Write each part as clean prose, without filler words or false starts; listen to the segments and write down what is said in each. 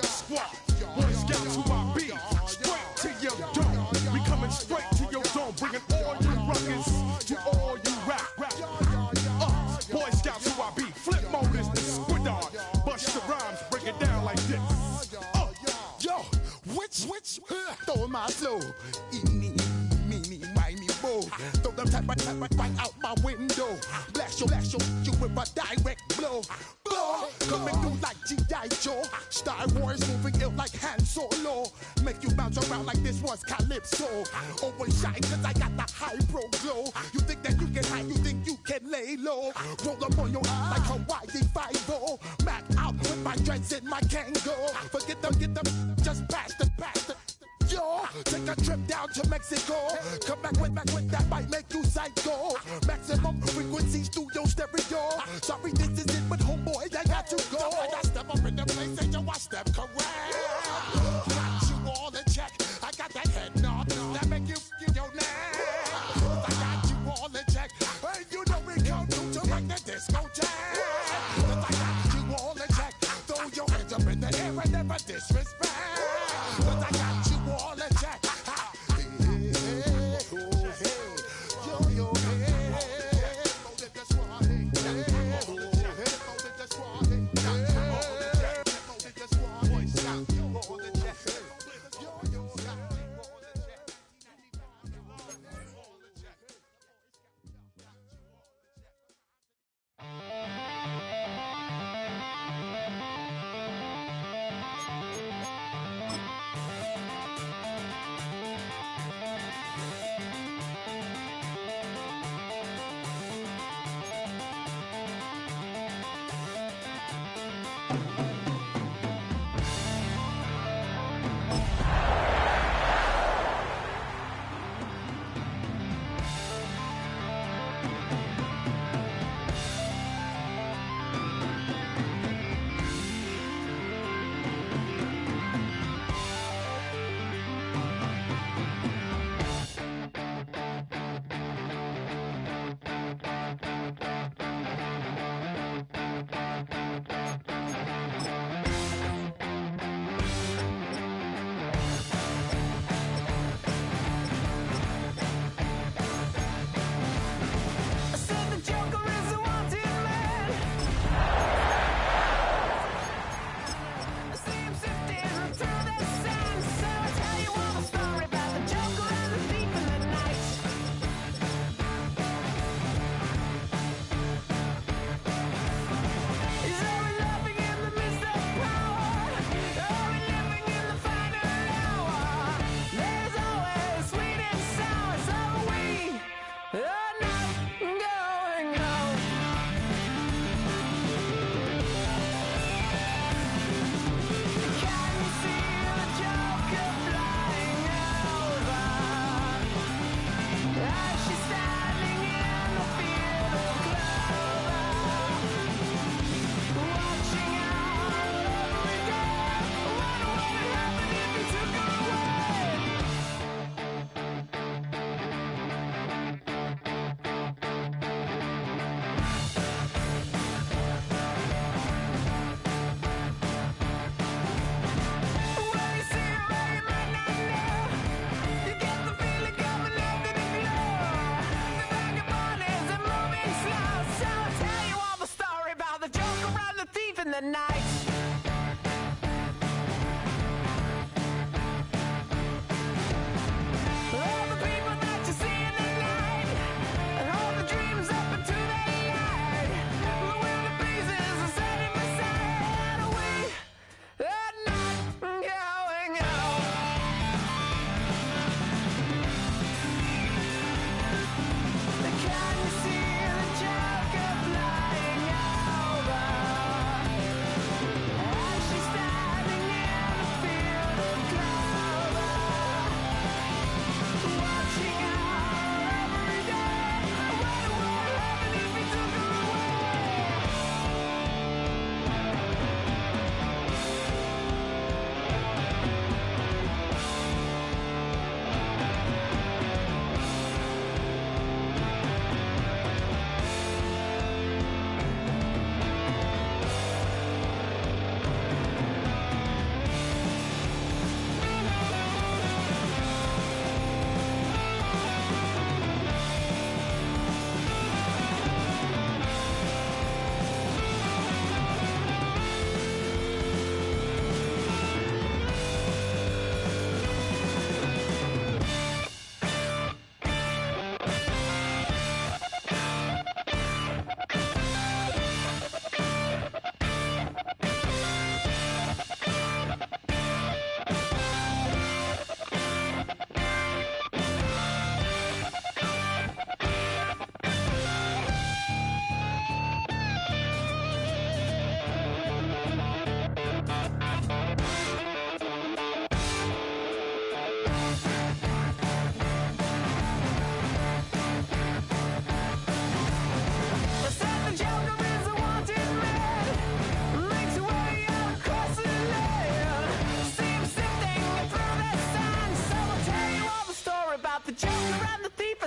Squad, Boy Scouts who I be, straight to your dome. We coming straight to your dome, bringing all you ruckus to all you rap. Boy Scouts who I be, flip mode is the squid dog. Bust the rhymes, break it down like this. Yo, which, throw my flow. Eeny, meeny, miny, mo. Throw them type right out my window. Blast you with a direct blow. Coming through like G.I. Joe. Star Wars moving ill like Han Solo. Make you bounce around like this was Calypso. Always shine cause I got the high pro glow. You think that you can hide, you think you can lay low. Roll up on your ass like Hawaii 5-0. Mac out with my dreads and my Kango. Forget them, just pass the. Yo, take a trip down to Mexico. Come back with that might make you psycho. Maximum frequencies through your stereo. Sorry, this is it, but homeboy, I got to go. I step up in the place and yo, I step correct. Got you all in check. I got that head nod that make you get your neck. I got you all in check. Hey, you know we come through to make the disco jam. I got you all in check. Throw your hands up in the air and never disrespect. I got you all in check.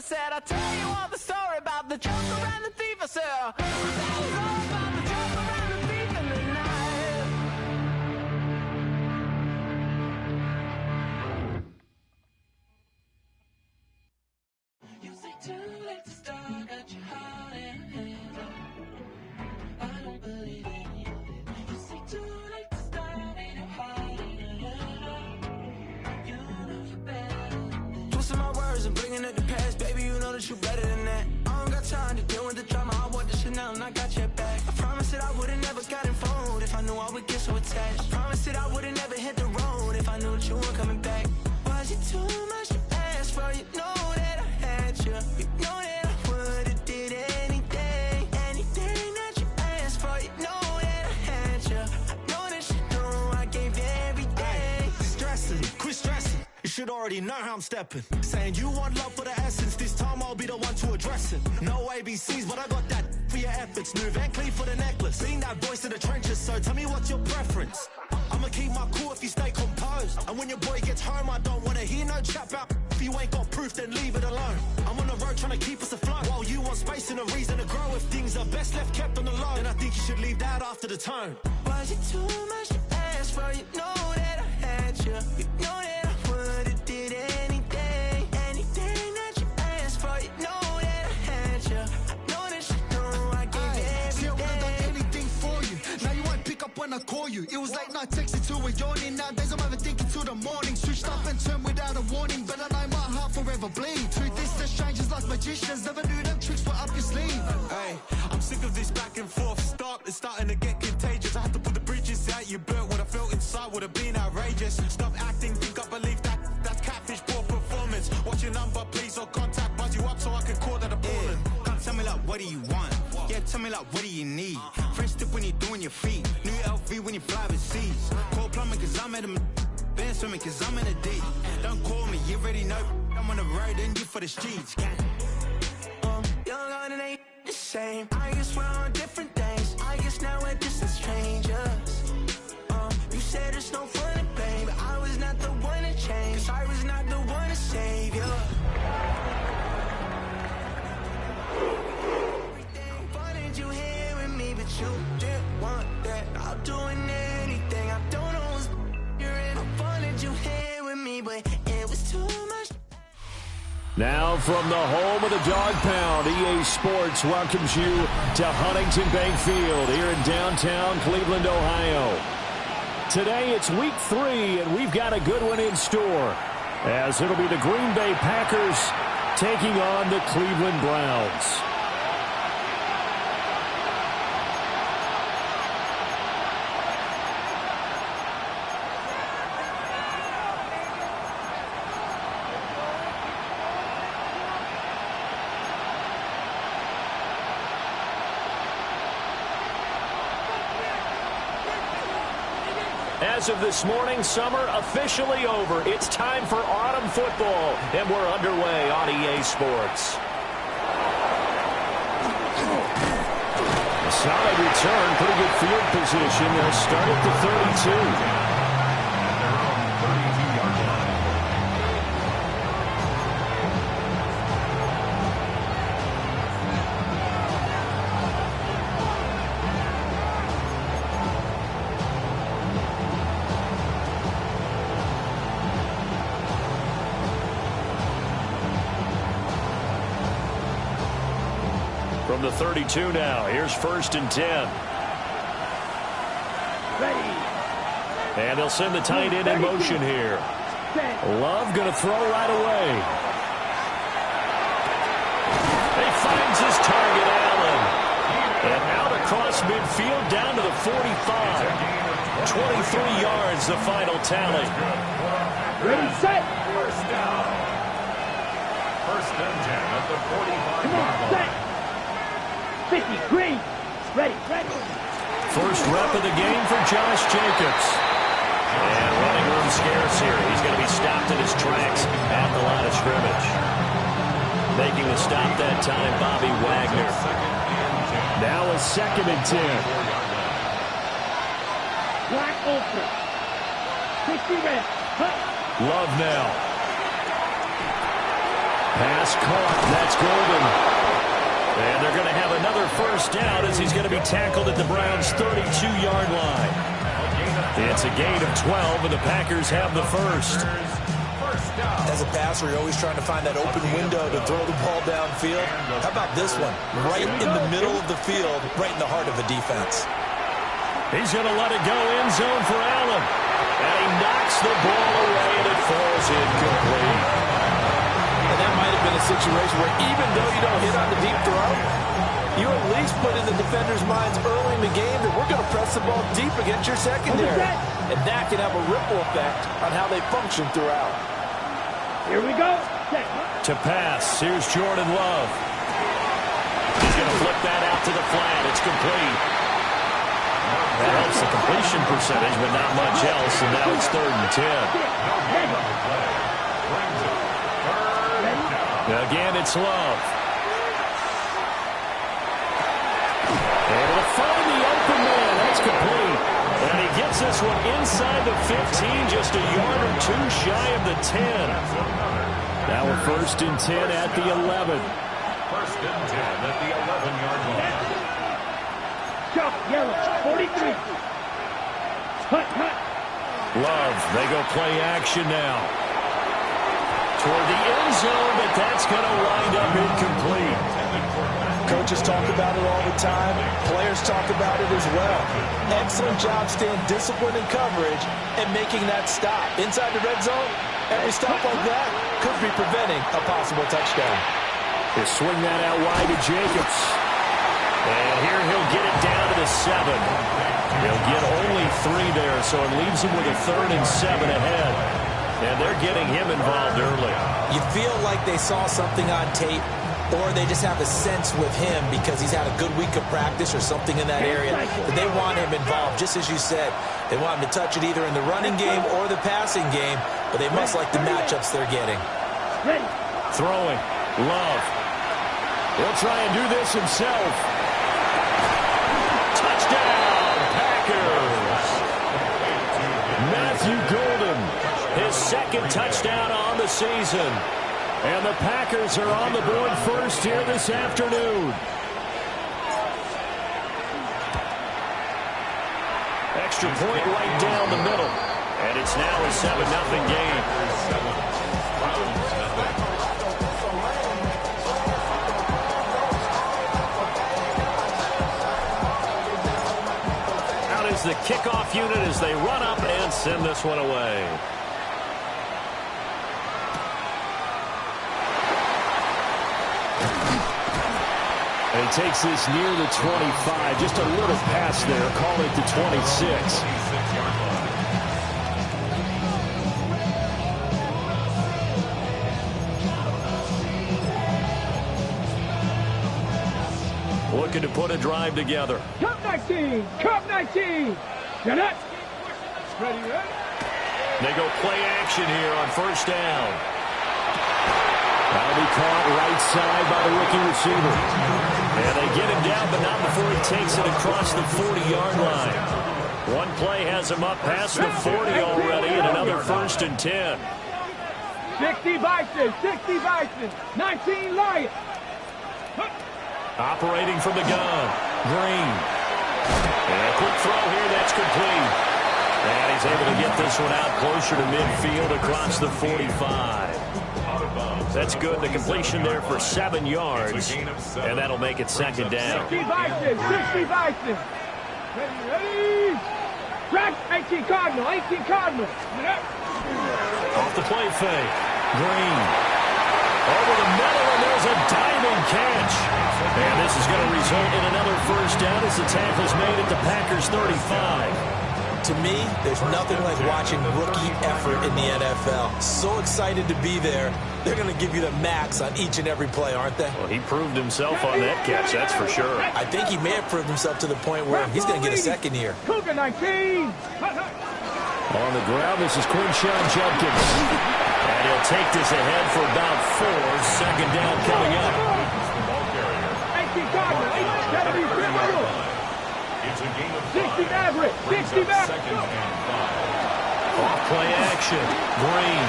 said, I'll tell you all the story about the joker and the thief. I said, that was all about the joker and the thief in the night. You say too late to start, got your heart in hand. I don't believe any of it. You say too late to start, ain't no heart in hand. You know you're better than this. Twisting my words and bringing up the past, baby, you know that you better than that. I don't got time to deal with the drama, I want the Chanel and I got your back. I promise that I would've never gotten phoned if I knew I would get so attached. I promise that I would've never hit the road if I knew that you weren't coming back. Was it too much to ask for? You know that I had you. You know that I would've did anything, anything that you asked for. You know that I had you. I know that you know I gave you everything. Stressing, quit stressing. You should already know how I'm stepping. Saying you want love for the essence. This time I'll be the one to address it. No ABCs, but I got that for your efforts. New Van Cleef for the necklace. Being that voice in the trenches, so tell me what's your preference. I'ma keep my cool if you stay composed. And when your boy gets home, I don't wanna hear no chat about. If you ain't got proof, then leave it alone. I'm on the road trying to keep us afloat. While you want space and a reason to grow. If things are best left kept on the low, then I think you should leave that after the tone. Was it too much to ask for? You know that I had you. You know that I would've did anything, anything that you asked for. You know that I had you. I know that you know I gave you everything. See, I would've done anything for you. Now you won't pick up when I call you. It was late night texting to a yawning. Nowadays I'm overthinking till the morning. Switched up and turned without a warning, but I know my heart forever bleed. Truth is that strangers like magicians never knew them tricks were up your sleeve. Hey, I'm sick of this back and forth. It's starting to get contagious. I have to put the bridges out you built. What I felt inside would have been outrageous. Stop acting, think I believe that. That's catfish, poor performance. What's your number, please, or contact. Buzz you up so I can call that appalling. Come tell me like, what do you want? Yeah, tell me like, what do you need? French tip when you're doing your feet. New LV when you fly overseas. Call plumbing cause I'm at a been swimming cause I'm in a deep. Don't call me, you already know. I'm on the road and you for the streets. Young and ain't the same. I guess we're on different things. I guess now we're distant strangers. You said it's no fun to blame, but I was not the one to change. Cause I was not the one to save you. I wanted you here with me, but you didn't want that. I'm doing anything, I don't know what's you're in. I wanted you here with me, but it was too much. Now from the home of the Dog Pound, EA Sports welcomes you to Huntington Bank Field here in downtown Cleveland, Ohio. Today it's week 3, and we've got a good one in store, as it'll be the Green Bay Packers taking on the Cleveland Browns. As of this morning, summer officially over. It's time for autumn football, and we're underway on EA Sports. A solid return, pretty good field position. They'll start at the 32. From the 32 now, here's 1st and 10. Ready. And they'll send the tight end in motion here. Love going to throw right away. He finds his target, Allen. And out across midfield down to the 45. 23 yards, the final tally. Ready, set. First down. 1st and 10 at the 45. Come on, set. 50, green. Ready. First rep of the game for Josh Jacobs. And running room scarce here. He's going to be stopped in his tracks at the line of scrimmage. Making the stop that time, Bobby Wagner. Now a 2nd and 10. Black ultra. 60 red. Cut. Love now. Pass caught. That's Golden. And they're going to have another first down as he's going to be tackled at the Browns' 32-yard line. It's a gain of 12, and the Packers have the first. As a passer, you're always trying to find that open window to throw the ball downfield. How about this one? Right in the middle of the field, right in the heart of a defense. He's going to let it go end zone for Allen. And he knocks the ball away, and it falls incomplete. And that might have been a situation where even though you don't hit on the deep throw, you at least put in the defenders' minds early in the game that we're going to press the ball deep against your secondary. And that can have a ripple effect on how they function throughout. Here we go. To pass, here's Jordan Love. He's going to flip that out to the flat. It's complete. That helps the completion percentage, but not much else, and now it's 3rd and 10. Again, it's Love. Able to find the open man. That's complete. And he gets this one inside the 15, just a yard or two shy of the 10. Now we're 1st and 10 at the 11. 1st and 10 at the 11-yard line. Chuck, yellow, 43. Hut. Love, they go play action now. Toward the end zone, but that's going to wind up incomplete. Coaches talk about it all the time. Players talk about it as well. Excellent job staying disciplined in coverage and making that stop. Inside the red zone, every stop like that could be preventing a possible touchdown. They swing that out wide to Jacobs. And here he'll get it down to the 7. He'll get only 3 there, so it leaves him with a 3rd and 7 ahead. And they're getting him involved early. You feel like they saw something on tape, or they just have a sense with him because he's had a good week of practice or something in that area that they want him involved. Just as you said, they want him to touch it either in the running game or the passing game, but they must like the matchups they're getting. Throwing. Love. He'll try and do this himself. Touchdown, Packers. Matthew Golden, his 2nd touchdown on the season. And the Packers are on the board first here this afternoon. Extra point right down the middle. And it's now a 7-0 game. Out is the kickoff unit as they run up and send this one away. And he takes this near the 25. Just a little pass there. Call it the 26. Looking to put a drive together. Cup 19. Cup 19. Get it. Ready. They go play action here on 1st down. That'll be caught right side by the rookie receiver. And they get him down, but not before he takes it across the 40-yard line. One play has him up past the 40 already, and another 1st and 10. 60 Bison, 60 Bison, 19 Lions. Operating from the gun, Green. And a quick throw here, that's complete. And he's able to get this one out closer to midfield across the 45. That's good. The completion there for 7 yards. And that'll make it 2nd down. 60 Bison, 60 Bison. Ready. Track, 18 Cardinal, 18 Cardinal. Off the play fake. Green. Over the middle, and there's a diving catch. And this is going to result in another 1st down as the tackle's made at the Packers' 35. To me, there's nothing like watching rookie effort in the NFL. So excited to be there. They're going to give you the max on each and every play, aren't they? Well, he proved himself on that catch, that's for sure. I think he may have proved himself to the point where he's going to get a 2nd year. Cougar 19. On the ground, this is Quinshon Judkins. And he'll take this ahead for about 4. 2nd down coming up. 18 Cardinal, 70 60 Maverick, 60 Maverick. Off play action, Green.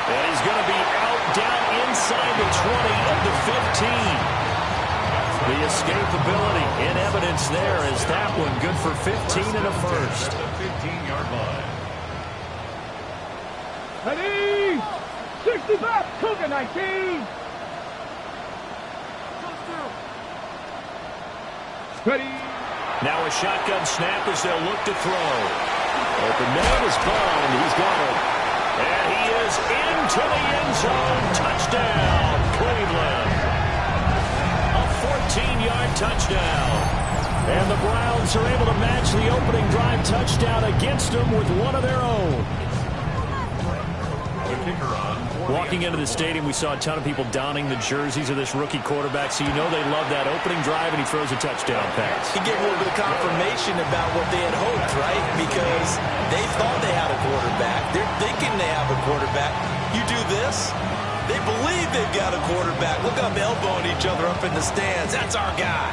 And he's going to be out down inside the 20 of the 15. The escapability in evidence there as that one good for 15 and a first. The 15-yard line. Ready? 65, Cougar 19. Ready? Now a shotgun snap as they'll look to throw. Open man is Bond. He's got it. And he is into the end zone. Touchdown, Cleveland. A 14-yard touchdown. And the Browns are able to match the opening drive touchdown against them with one of their own. The kicker on. Walking into the stadium, we saw a ton of people donning the jerseys of this rookie quarterback, so you know they love that opening drive, and he throws a touchdown pass. He gave a little bit of confirmation about what they had hoped, right? Because they thought they had a quarterback. They're thinking they have a quarterback. You do this, they believe they've got a quarterback. Look up, elbowing each other up in the stands. That's our guy.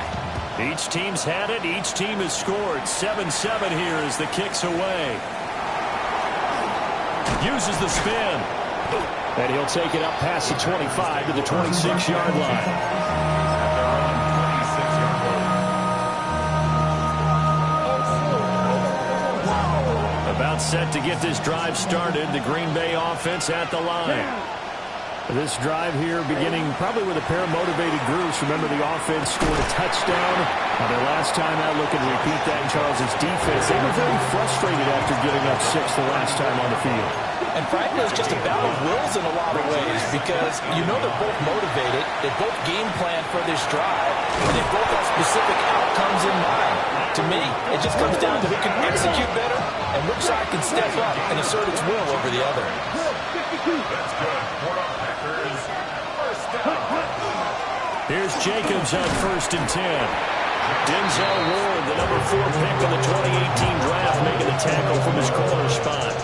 Each team's had it. Each team has scored. 7-7 here as the kick's away. Uses the spin. And he'll take it up past the 25 to the 26-yard line. About set to get this drive started. The Green Bay offense at the line. This drive here beginning probably with a pair of motivated groups. Remember, the offense scored a touchdown on their last time out. Looking to repeat that in Charles' defense. They were very frustrated after giving up 6 the last time on the field. And frankly, it's just a battle of wills in a lot of ways because you know they're both motivated. They both game plan for this drive, and they both have specific outcomes in mind. To me, it just comes down to who can execute better and which side can step up and assert its will over the other. That's good. For our Packers, first down. Here's Jacobs on 1st and 10. Denzel Ward, the number 4 pick in the 2018 draft, making the tackle from his corner spot.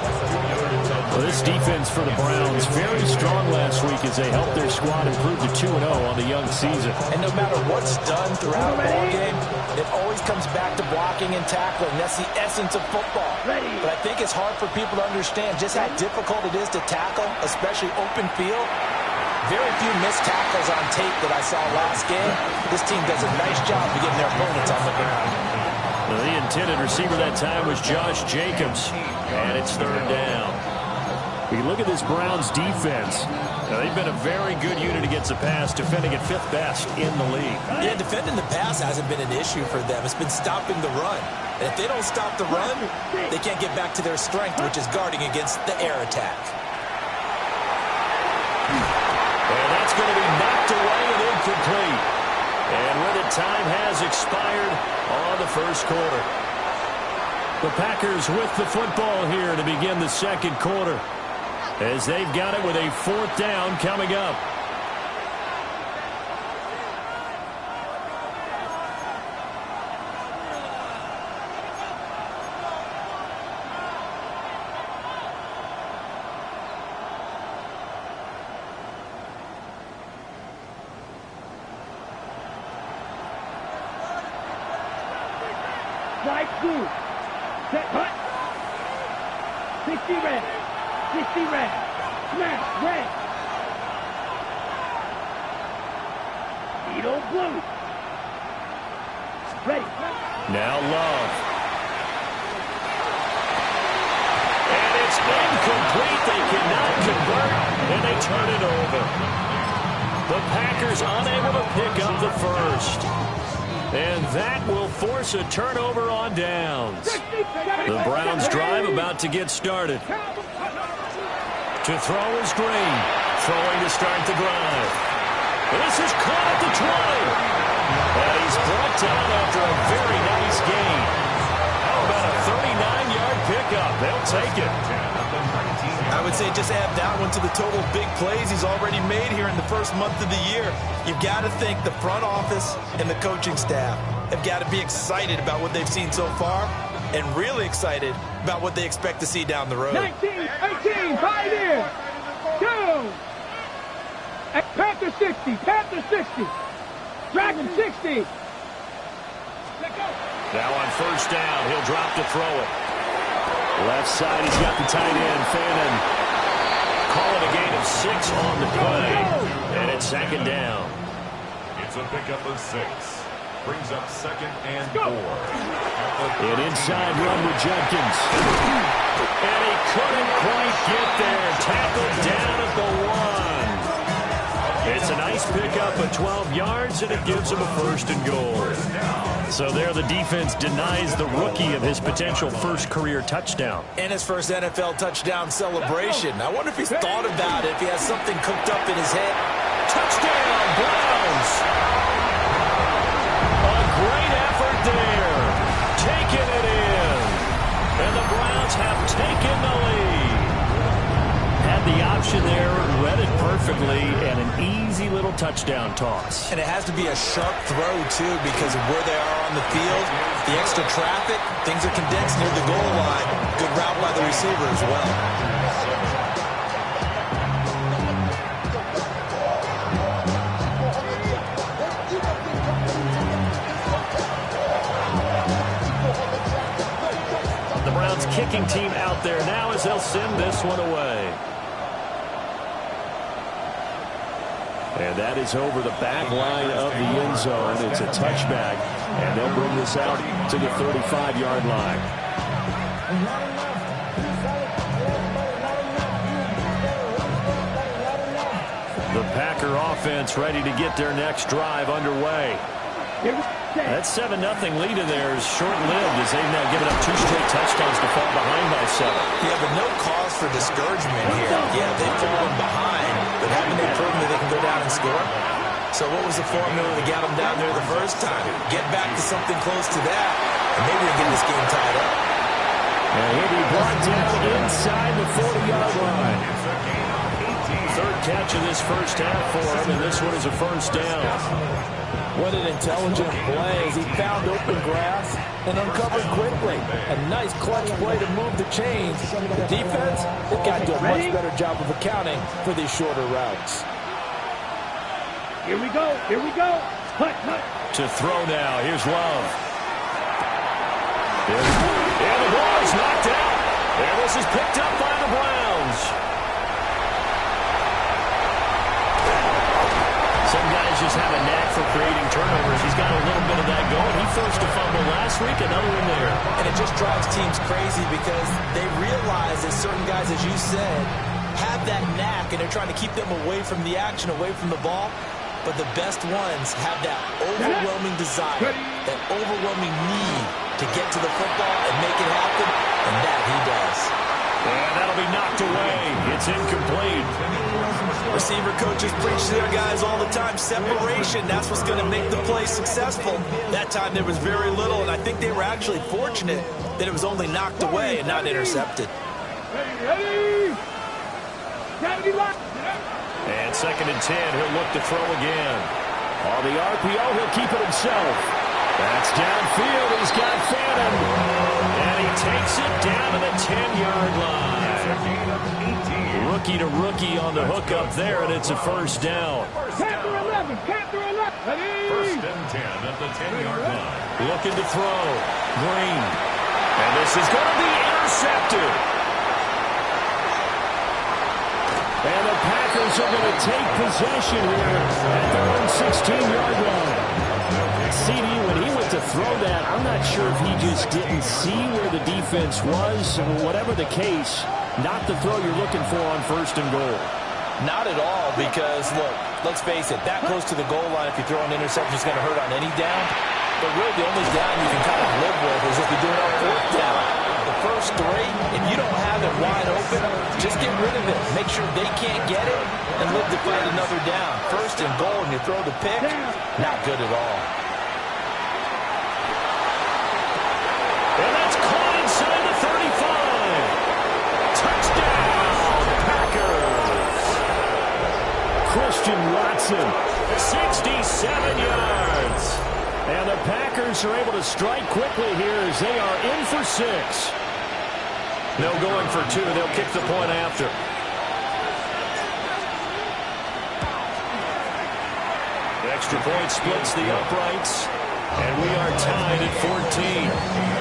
Well, this defense for the Browns, very strong last week as they helped their squad improve to 2-0 on the young season. And no matter what's done throughout a ball game, it always comes back to blocking and tackling. That's the essence of football. But I think it's hard for people to understand just how difficult it is to tackle, especially open field. Very few missed tackles on tape that I saw last game. This team does a nice job of getting their opponents on the ground. Well, the intended receiver that time was Josh Jacobs, and it's 3rd down. You look at this Browns defense. Now, they've been a very good unit against the pass, defending at 5th best in the league. Yeah, defending the pass hasn't been an issue for them. It's been stopping the run. And if they don't stop the run, they can't get back to their strength, which is guarding against the air attack. And that's going to be knocked away and incomplete. And with it, time has expired on the first quarter. The Packers with the football here to begin the second quarter, as they've got it with a 4th down coming up. Strike 2. Set, hut. 60 red. 60 red. Smash, red. Edo blue. Ready. Now Love. And it's incomplete. They cannot convert, and they turn it over. The Packers unable to pick up the first. And that will force a turnover on downs. The Browns drive about to get started. To throw is Green. Throwing to start the drive. This is caught at the 20. And he's brought down after a very nice gain. How about a 39-yard pickup? They'll take it. I would say just add that one to the total big plays he's already made here in the first month of the year. You've got to think the front office and the coaching staff have got to be excited about what they've seen so far and really excited about what they expect to see down the road. 19, 18, Pioneer. 2. Panther 60, Panther 60. Dragon 60. Now on 1st down, he'll drop to throw it. Left side, he's got the tight end, Fannin. call it a gain of 6 on the play. And it's second down. It's a pickup of 6. Brings up 2nd and 4. An inside run with Judkins. And he couldn't quite get there. Tackled down at the 1. It's a nice pickup of 12 yards, and it gives him a 1st and goal. So there the defense denies the rookie of his potential first career touchdown. And his first NFL touchdown celebration. I wonder if he's thought about it, if he has something cooked up in his head. Touchdown, Browns! A great effort there. Taking it in. And the Browns have taken the lead. Had the option there, read it perfectly, and an easy little touchdown toss. And it has to be a sharp throw, too, because of where they are on the field. The extra traffic, things are condensed near the goal line. Good route by the receiver as well. The Browns kicking team out there now as they'll send this one away. And that is over the back line of the end zone. It's a touchback, and they'll bring this out to the 35-yard line. The Packer offense ready to get their next drive underway. That 7-0 lead in there is short-lived as they've now given up 2 straight touchdowns to fall behind by 7. Yeah, but no cause for discouragement here. Yeah, they've fallen behind, but haven't they proven that they can go down and score? So what was the formula to get them down there the first time? Get back to something close to that, and maybe we'll get this game tied up. And he'll be brought down inside the 40-yard line. 3rd catch of this first half for him, and this one is a 1st down. What an intelligent play as he found open grass and uncovered quickly. A nice clutch play to move the chains. The defense, they've got to do a much better job of accounting for these shorter routes. Here we go. Here we go. Hut, hut. To throw now. Here's Love. And the ball is knocked out. And this is picked up by the Browns. Some guys just have a knack for creating turnovers. He's got a little bit of that going. He forced a fumble last week, another one there. And it just drives teams crazy because they realize that certain guys, as you said, have that knack, and they're trying to keep them away from the action, away from the ball. But the best ones have that overwhelming desire, that overwhelming need to get to the football and make it happen, and that he does. And that'll be knocked away. It's incomplete. Receiver coaches preach to their guys all the time. Separation, that's what's going to make the play successful. That time there was very little, and I think they were actually fortunate that it was only knocked away and not intercepted. Ready? And 2nd and 10, he'll look to throw again. On the RPO, he'll keep it himself. That's downfield. He's got Phantom. And he takes it down to the 10-yard line. Rookie to rookie on the hook up there, and it's a 1st down. Panther 11. Panther 11. Ready? 1st and 10 at the 10-yard line. Looking to throw. Green. And this is going to be intercepted. And the Packers are going to take possession here at their own 16-yard line. CD, when he went to throw that, I'm not sure if he just didn't see where the defense was. Whatever the case, not the throw you're looking for on 1st and goal. Not at all, because, look, let's face it, that close to the goal line, if you throw an interception, it's going to hurt on any down. But really, the only down you can kind of live with is if you do it on 4th down. The first 3, if you don't have it wide open, just get rid of it. Make sure they can't get it and live to fight another down. 1st and goal, and you throw the pick, not good at all. And that's caught inside the 35. Touchdown, Packers. Christian Watson, 67 yards. And the Packers are able to strike quickly here as they are in for 6. No going for 2. They'll kick the point after. Extra point splits the uprights. And we are tied at 14.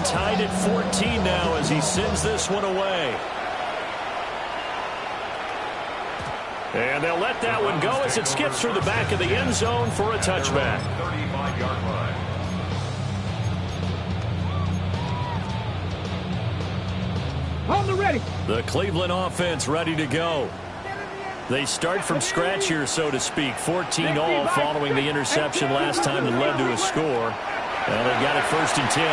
game tied at 14 now as he sends this one away. And they'll let that one go as it skips through the back of the end zone for a touchback. 35-yard line. Hold the ready. The Cleveland offense ready to go. They start from scratch here, so to speak. 14-all following the interception last time that led to a score. Well, they've got it 1st and 10.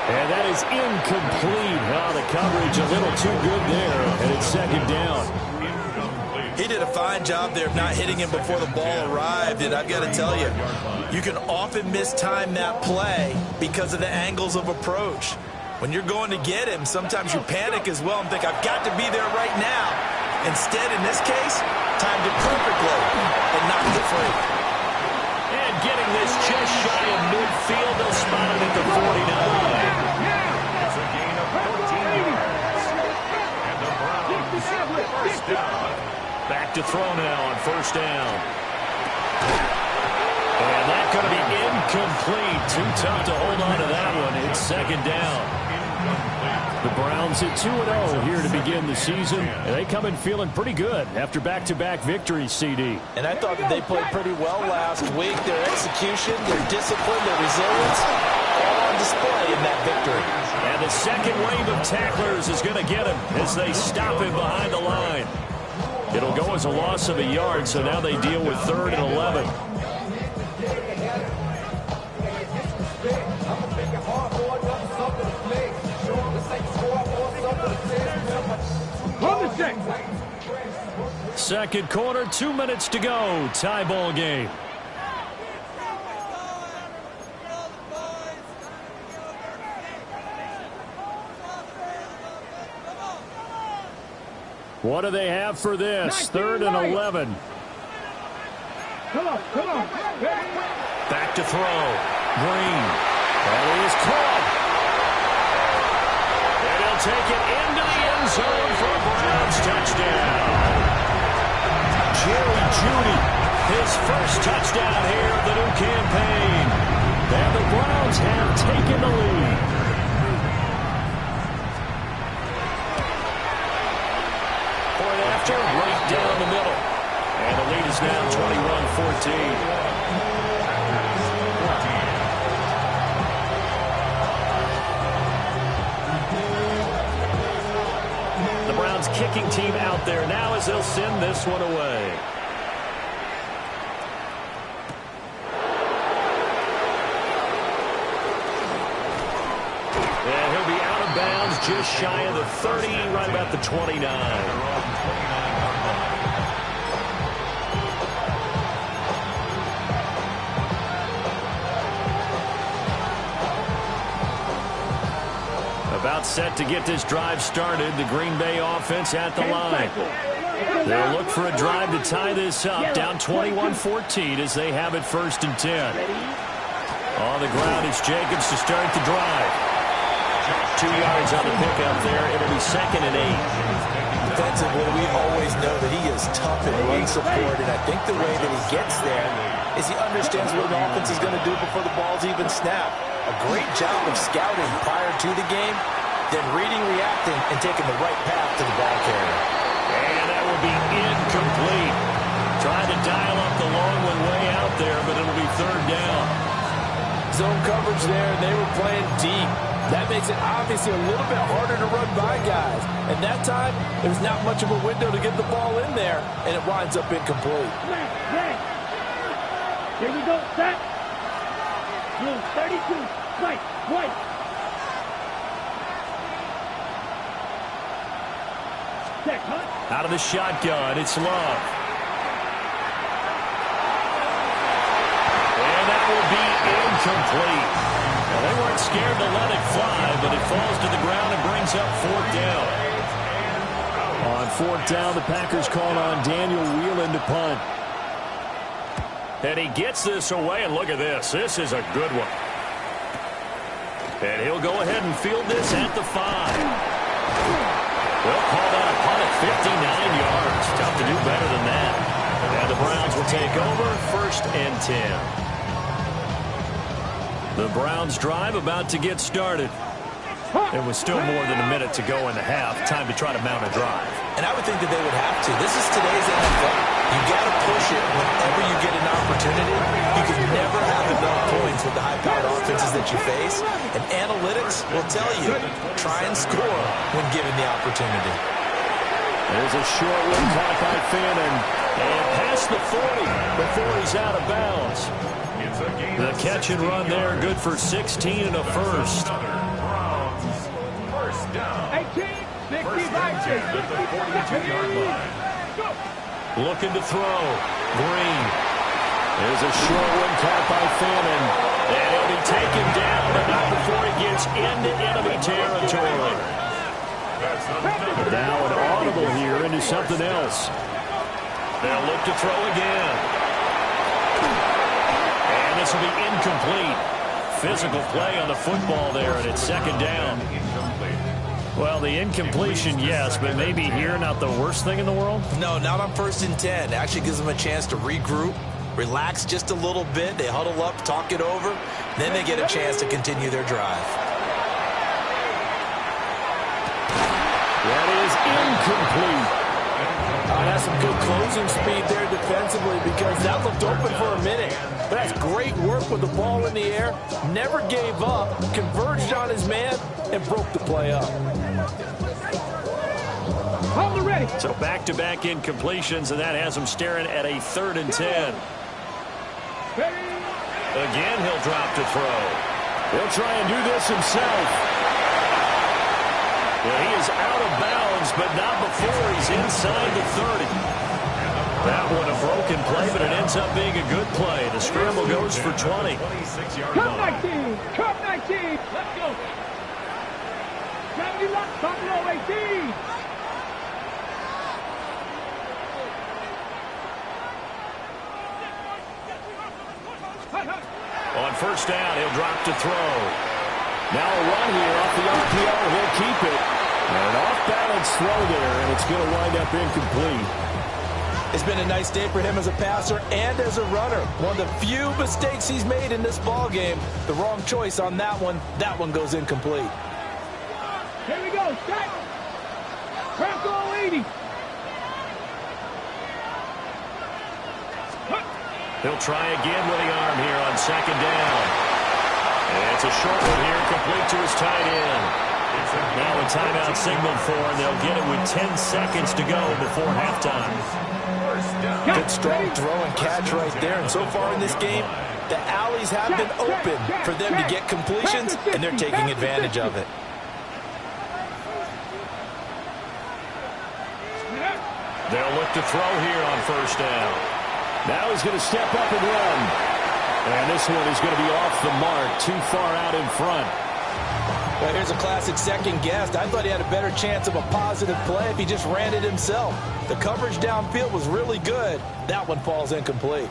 And that is incomplete. Oh, the coverage a little too good there, and it's 2nd down. He did a fine job there of not hitting him before the ball arrived, and I've got to tell you, you can often mistime that play because of the angles of approach. When you're going to get him, sometimes you panic as well and think, I've got to be there right now. Instead, in this case, timed it perfectly and knocked it free. And getting this just shy of midfield, they'll spot it at the 49. It's a gain of 14 yards. And the Browns, 1st down. Back to throw now on 1st down. And that's going to be incomplete. Too tough to hold on to that one. It's 2nd down. The Browns at 2-0 here to begin the season. And they come in feeling pretty good after back-to-back victories, CD. And I thought that they played pretty well last week. Their execution, their discipline, their resilience, all on display in that victory. And the second wave of tacklers is going to get him as they stop him behind the line. It'll go as a loss of a yard, so now they deal with 3rd and 11. Second quarter, 2 minutes to go. Tie ball game. What do they have for this? 3rd and 11. Come on. Back to throw. Green. That is caught. And he'll take it into the end zone for a Browns touchdown. Jerry Jeudy, his first touchdown here of the new campaign. And the Browns have taken the lead. Point after, right down the middle. And the lead is now 21-14. Kicking team out there now as they'll send this one away. And he'll be out of bounds just shy of the 30, right about the 29. About set to get this drive started. The Green Bay offense at the line. They'll look for a drive to tie this up. Down 21-14 as they have it 1st and 10. On the ground, it's Jacobs to start the drive. 2 yards on the pickup there. It'll be 2nd and 8. Defensively, we always know that he is tough in run support, and I think the way that he gets there is he understands what an offense is going to do before the ball's even snapped. A great job of scouting prior to the game, then reading, reacting, and taking the right path to the ball carrier. And that will be incomplete. Trying to dial up the long one way out there, but it'll be 3rd down. Zone coverage there, and they were playing deep. That makes it obviously a little bit harder to run by guys. And that time, there's not much of a window to get the ball in there, and it winds up incomplete. Here we go, set. 32, right. Check, huh? Out of the shotgun, it's Love. And that will be incomplete. Well, they weren't scared to let it fly, but it falls to the ground and brings up 4th down. On 4th down, the Packers called on Daniel Whelan to punt. And he gets this away, and look at this. This is a good one. And he'll go ahead and field this at the 5. They'll call that a punt at 59 yards. Tough to do better than that. And the Browns will take over 1st and 10. The Browns drive about to get started. There was still more than a minute to go in the half. Time to try to mount a drive. And I would think that they would have to. This is today's NFL. You got to push it whenever you get an opportunity. You can never have enough points with the high-powered offenses that you face. And analytics will tell you, try and score when given the opportunity. There's a short one caught by Fannin. And past the 40 before he's out of bounds. The catch and run there, good for 16 and a first. First down. 18, 65, 42-yard line. Looking to throw. Green. There's a short one caught by Fannin. And he'll be taken down, but not before he gets into enemy territory. Now an audible here into something else. They'll look to throw again. And this will be incomplete. Physical play on the football there, and it's second down. Well, the incompletion, yes, but maybe here not the worst thing in the world? No, not on 1st and 10. It actually gives them a chance to regroup, relax just a little bit. They huddle up, talk it over. Then they get a chance to continue their drive. That is incomplete. That's some good closing speed there defensively because that looked open for a minute. But that's great work with the ball in the air. Never gave up, converged on his man, and broke the play up. Hold it ready. So back-to-back incompletions, and that has him staring at a 3rd and 10. Again, he'll drop to throw. He'll try and do this himself. Well, he is out of bounds, but not before he's inside the 30. That one a broken play, but it ends up being a good play. The scramble goes for 20. Cup 19. Cup 19. Let's go. 70 left. Buffalo 18. On first down, he'll drop to throw. Now a run here off the RPO. He'll keep it. An off-balance throw there, and it's going to wind up incomplete. It's been a nice day for him as a passer and as a runner. One of the few mistakes he's made in this ball game. The wrong choice on that one. That one goes incomplete. Here we go. Set. Bronco 80. He'll try again with the arm here on second down. And it's a short one here, complete to his tight end. Now a timeout signaled for, and they'll get it with 10 seconds to go before halftime. Good strong throw and catch right there. And so far in this game, the alleys have been open for them to get completions, and they're taking advantage of it. They'll look to throw here on first down. Now he's going to step up and run. And this one is going to be off the mark, too far out in front. Well, here's a classic second guess. I thought he had a better chance of a positive play if he just ran it himself. The coverage downfield was really good. That one falls incomplete.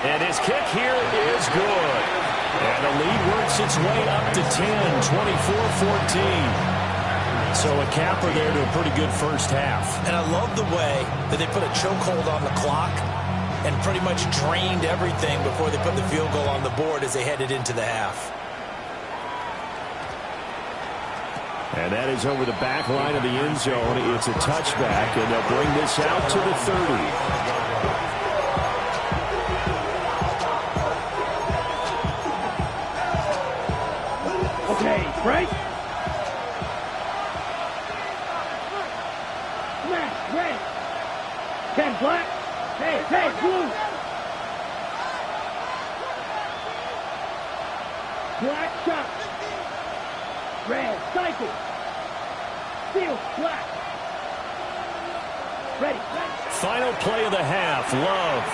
And his kick here is good. And the lead works its way up to 10, 24-14. So a capper there to a pretty good first half. And I love the way that they put a chokehold on the clock and pretty much drained everything before they put the field goal on the board as they headed into the half. And that is over the back line of the end zone. It's a touchback, and they'll bring this out to the 30. Okay, break. Smash, red. 10 black. Hey, blue. Black shot. Red, cycle. Steel, black. Ready. Final play of the half, Love.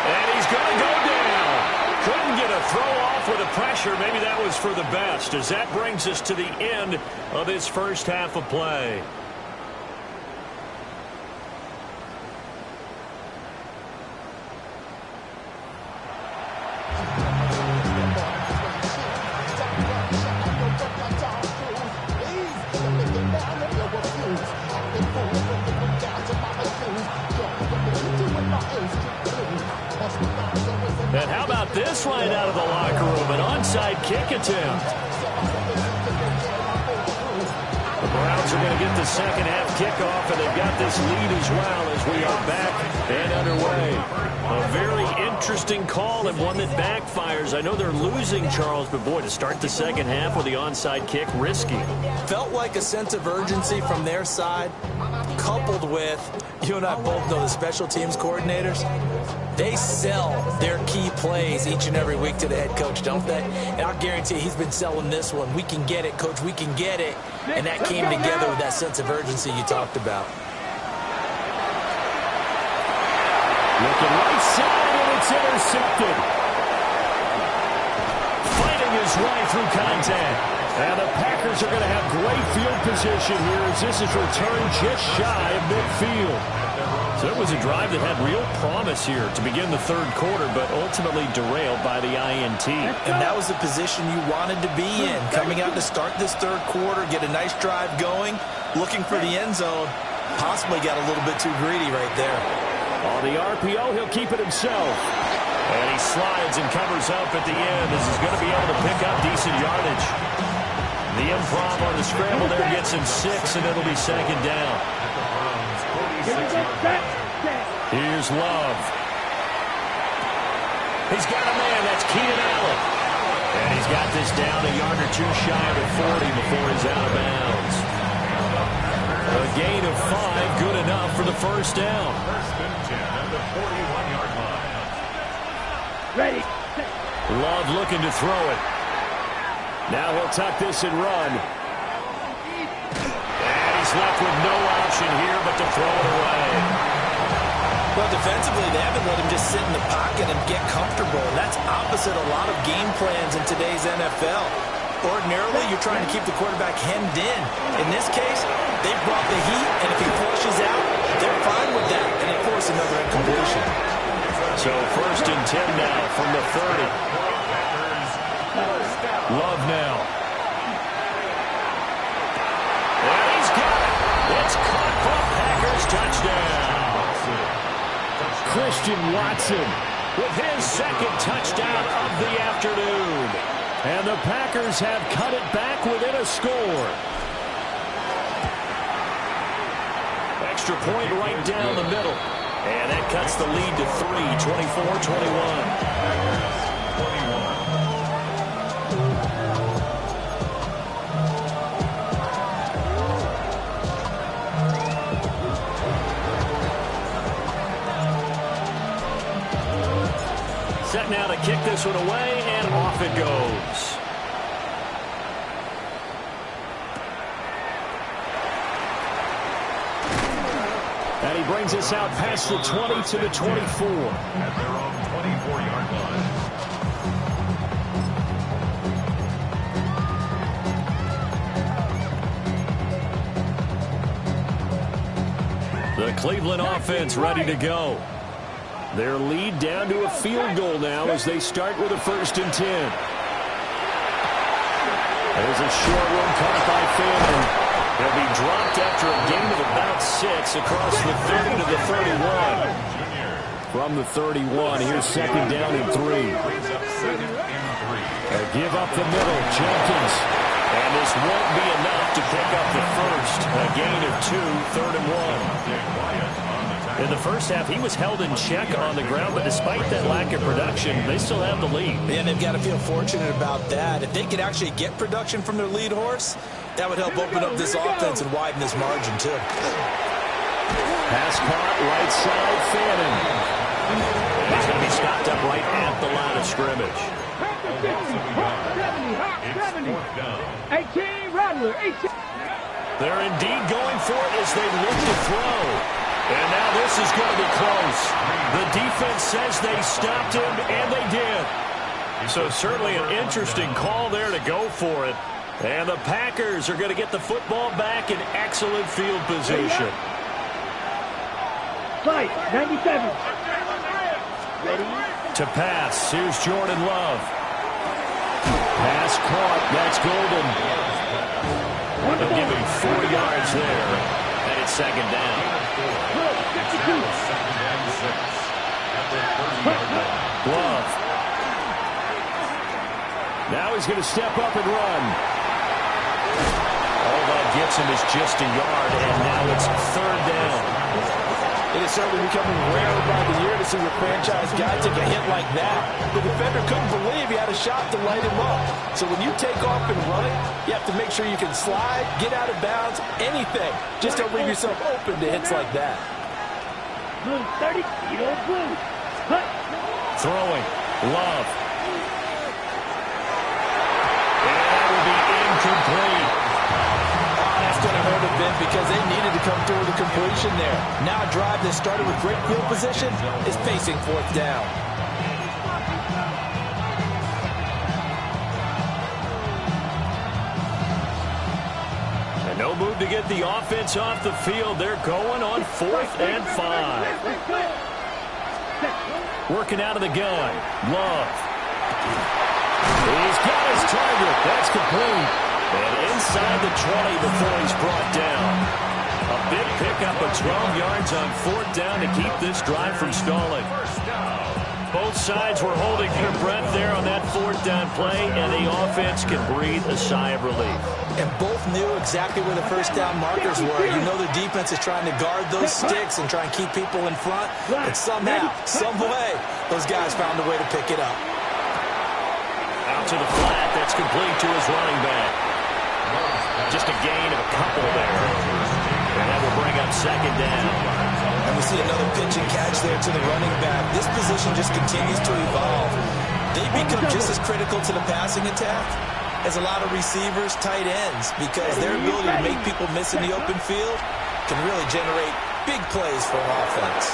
And he's going to go down. Couldn't get a throw off with the pressure. Maybe that was for the best, as that brings us to the end of this first half of play. flying out of the locker room. An onside kick attempt. The Browns are going to get the second half kickoff, and they've got this lead as well as we are back and underway. A very interesting call and one that backfires. I know they're losing, Charles, but boy, to start the second half with the onside kick, risky. Felt like a sense of urgency from their side, coupled with, you and I both know the special teams coordinators, they sell their key plays each and every week to the head coach, don't they? And I'll guarantee he's been selling this one. We can get it, coach, we can get it. And that came together with that sense of urgency you talked about. Looking right side, and it's intercepted. Fighting his way through contact. And the Packers are going to have great field position here as this is returned just shy of midfield. So it was a drive that had real promise here to begin the third quarter, but ultimately derailed by the INT. And that was the position you wanted to be in. Coming out to start this third quarter, get a nice drive going, looking for the end zone. Possibly got a little bit too greedy right there. On the RPO, he'll keep it himself. And he slides and covers up at the end. This is going to be able to pick up decent yardage. The improv on the scramble there gets him 6, and it'll be second down. Here's Love. He's got a man. That's Keenan Allen. And he's got this down a yard or two shy of the 40 before he's out of bounds. A gain of 5, good enough for the first down. First and 10 at the 41-yard line. Ready. Love looking to throw it. Now he'll tuck this and run. And he's left with no option here but to throw it away. Well, defensively, they haven't let him just sit in the pocket and get comfortable. And that's opposite a lot of game plans in today's NFL. Ordinarily, you're trying to keep the quarterback hemmed in. In this case, they brought the heat, and if he flushes out, they're fine with that, and they force another incompletion. So first and 10 now from the 30. Love now. And he's got it. It's caught for a Packers touchdown. Christian Watson with his second touchdown of the afternoon. And the Packers have cut it back within a score. Extra point right down the middle. And that cuts the lead to 3, 24-21. Set now to kick this one away, and off it goes. And he brings us out past the 20 to the 24. At their own 24-yard line. The Cleveland offense ready to go. Their lead down to a field goal now as they start with a first and 10. There's a short one caught by Fanning. He'll be dropped after a gain of about 6 across the 30 to the 31. From the 31, here's second down and 3. They give up the middle, Jenkins. And this won't be enough to pick up the first. A gain of 2, third and 1. In the first half, he was held in check on the ground, but despite that lack of production, they still have the lead. And they've got to feel fortunate about that. If they could actually get production from their lead horse, that would help open up this offense and widen this margin, too. Pass caught, right side, Fanning. And he's going to be stopped up right at the line of scrimmage. 18, Rattler, 18. They're indeed going for it as they look to throw. And now this is going to be close. The defense says they stopped him, and they did. So certainly an interesting call there to go for it. And the Packers are going to get the football back in excellent field position. Fight, 97. Ready? To pass, here's Jordan Love. Pass caught, that's Golden. They'll give him 4 yards there, and it's second down. Love. Now he's going to step up and run. All that gets him is just a yard, and now it's 3rd down. It is certainly becoming rarer by the year to see your franchise guy take a hit like that. The defender couldn't believe he had a shot to light him up. So when you take off and run it, you have to make sure you can slide, get out of bounds, anything. Just don't leave yourself open to hits like that. Blue 30, blue. Throwing. Love. And that will be incomplete. That's going to hurt a bit because they needed to come through with a completion there. Now a drive that started with great field position is facing 4th down. And no move to get the offense off the field. They're going on 4th and 5. Working out of the gun. Love. He's got his target. That's complete. And inside the 20 before he's brought down. A big pickup of 12 yards on 4th down to keep this drive from stalling. Both sides were holding their breath there on that 4th down play, and the offense can breathe a sigh of relief. And both knew exactly where the first down markers were. You know the defense is trying to guard those sticks and try and keep people in front. And somehow, some way, those guys found a way to pick it up. Out to the flat. That's complete to his running back. Just a gain of a couple there. And that will bring up 2nd down. And we see another pitch and catch there to the running back. This position just continues to evolve. They become just as critical to the passing attack as a lot of receivers, tight ends, because their ability to make people miss in the open field can really generate big plays for an offense.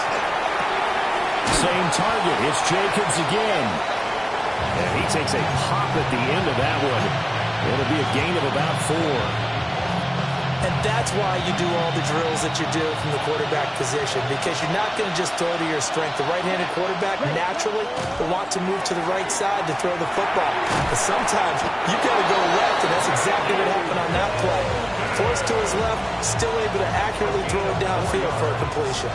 Same target. It's Jacobs again. And he takes a pop at the end of that one. It'll be a gain of about 4. And that's why you do all the drills that you do from the quarterback position, because you're not going to just throw to your strength. The right-handed quarterback naturally will want to move to the right side to throw the football. But sometimes you got to go left, and that's exactly what happened on that play. Forced to his left, still able to accurately throw it downfield for a completion.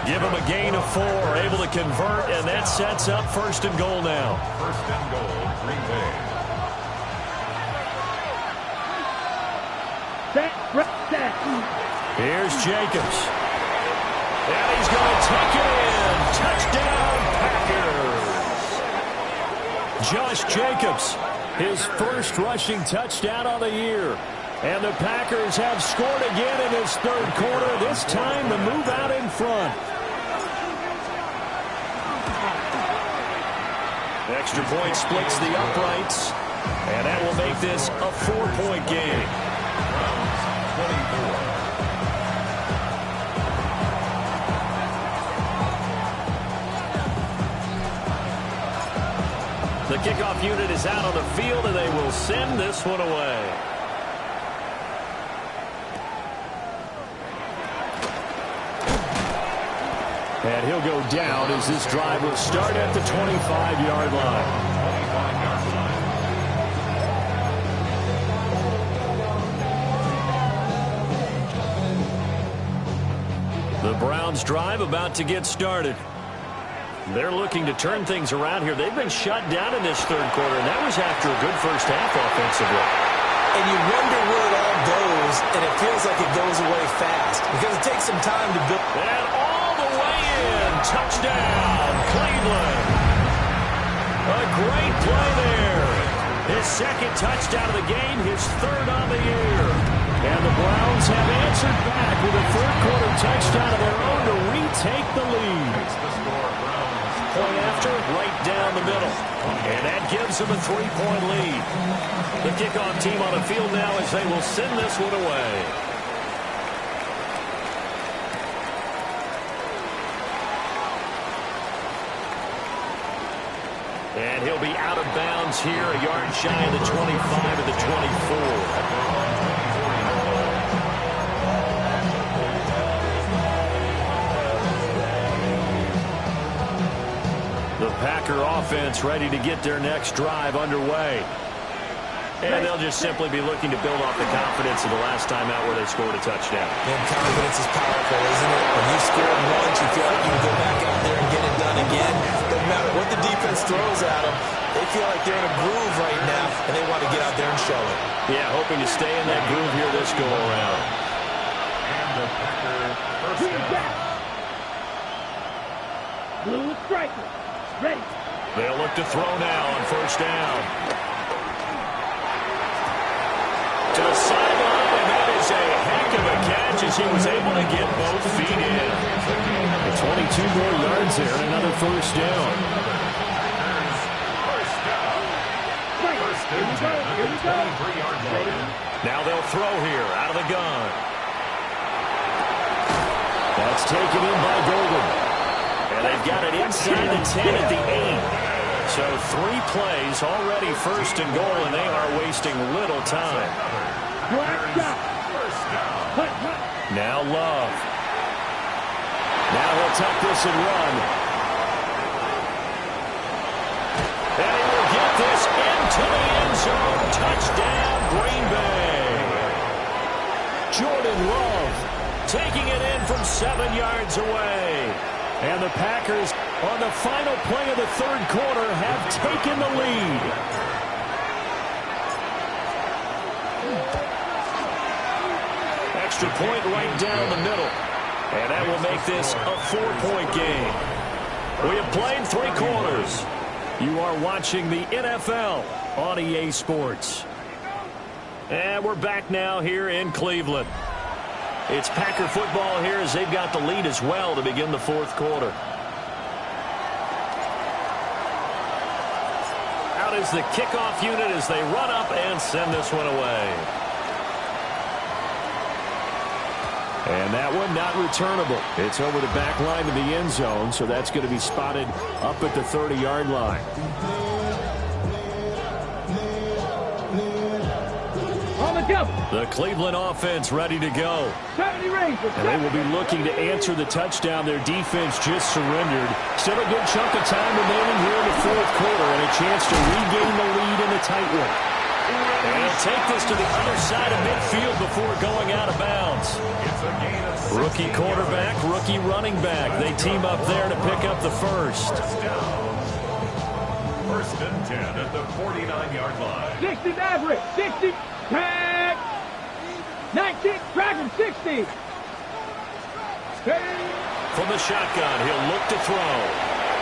Give him a gain of 4, able to convert, and that sets up 1st and goal now. 1st and goal, Green Bay. Here's Jacobs. And he's going to take it in. Touchdown, Packers. Josh Jacobs, his first rushing touchdown on the year. And the Packers have scored again in this 3rd quarter. This time the move out in front. Extra point splits the uprights. And that will make this a 4-point game. 24. The kickoff unit is out on the field, and they will send this one away. And he'll go down as this drive will start at the 25-yard line. The Browns drive about to get started. They're looking to turn things around here. They've been shut down in this 3rd quarter, and that was after a good first half offensively. And you wonder where it all goes, and it feels like it goes away fast because it takes some time to build. And all the way in. Touchdown, Cleveland. A great play there. His 2nd touchdown of the game, his 3rd on the year. And the Browns have answered back with a 3rd quarter touchdown of their own to retake the lead. Point after, right down the middle. And that gives them a 3-point lead. The kickoff team on the field now as they will send this one away. And he'll be out of bounds here, a yard shy of the 25 of the 24. The Packer offense ready to get their next drive underway. And they'll just simply be looking to build off the confidence of the last time out where they scored a touchdown. And confidence is powerful, isn't it? When you score once, you feel like you can go back out there and get it done again. Doesn't matter what the defense throws at them, they feel like they're in a groove right now, and they want to get out there and show it. Yeah, hoping to stay in that groove here this go-around. And the Packer first down. Blue striker. Ready. They'll look to throw now on first down. To the sideline, and that is a heck of a catch as he was able to get both feet in. 22 more yards there and another first down. Here we go. Now they'll throw here out of the gun. That's taken in by Golden. And they've got it inside the 10 at the 8. So 3 plays already first and goal, and they are wasting little time. Now Love. Now he'll tuck this and run. And he will get this into the end zone. Touchdown, Green Bay. Jordan Love taking it in from 7 yards away. And the Packers, on the final play of the third quarter, have taken the lead. Extra point right down the middle. And that will make this a 4-point game. We have played 3 quarters. You are watching the NFL on EA Sports. And we're back now here in Cleveland. It's Packer football here as they've got the lead as well to begin the fourth quarter. Out is the kickoff unit as they run up and send this one away. And that one not returnable. It's over the back line of the end zone, so that's going to be spotted up at the 30-yard line. The Cleveland offense ready to go. 70 range. And they will be looking to answer the touchdown. Their defense just surrendered. Still a good chunk of time remaining here in the fourth quarter and a chance to regain the lead in a tight one. And they'll take this to the other side of midfield before going out of bounds. Rookie quarterback, rookie running back. They team up there to pick up the first. First and 10 at the 49-yard line. 60 Maverick. 60. Tag. 19. Dragon. 60. From the shotgun, he'll look to throw.